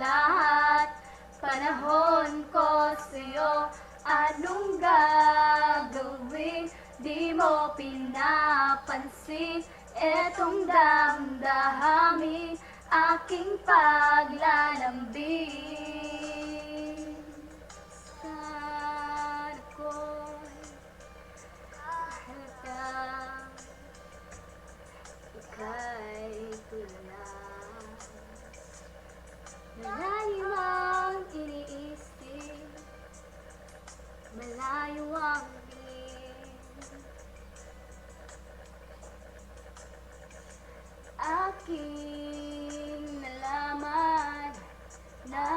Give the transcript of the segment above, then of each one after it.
lahat. Panahon ko sa'yo, anong gagawin? Di mo pinapansin, etong damdamin, aking paglalambing. Sana ko'y mahal ka, ika'y tulad. Malayo ang iniisip, malayo ang tingin. Aking nalaman na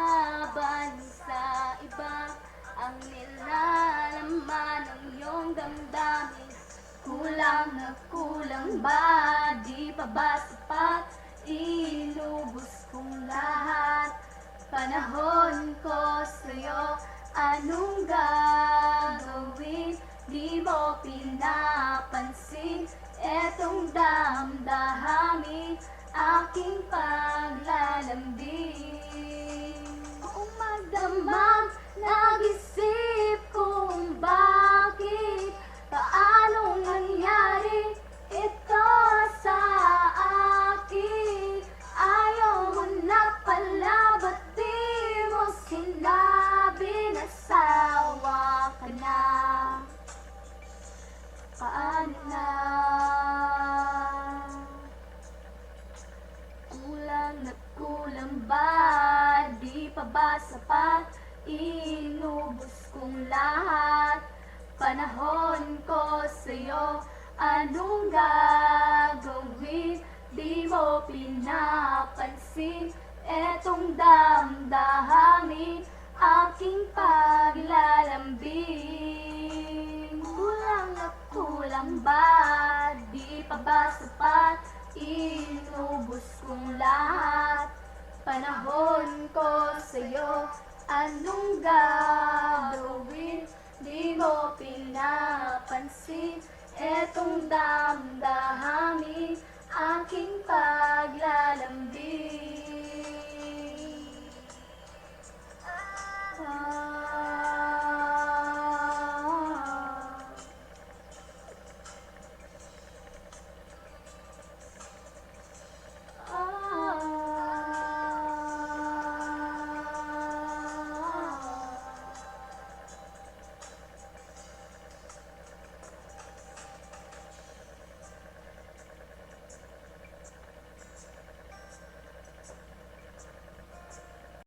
bansa iba ang nilalaman ng iyong damdamin. Kulang na kulang ba? Di pa ba sapat? Inubos kong lahat. Panahon ko sa'yo, anong gagawin? Di mo pinapansin, etong damdamin, aking paglalambing. Kung magdamag, nag-isip kung bakit, paanong nangyari ito sa akin. Ayaw mo na pala, ba't di mo sinabi na sawa ka na? Paano na? Kulang na kulang ba? Di pa ba sapat? Inubos kong lahat. Panahon ko sa'yo, anong gagawin? Di mo pinapansin, etong damdamin, aking paglalambing. Kulang na kulang ba? Di pa ba sapat? Inubos kong lahat. Panahon ko sa'yo, anong gagawin? Di mo pinapansin, etong damdamin, aking paglalambing.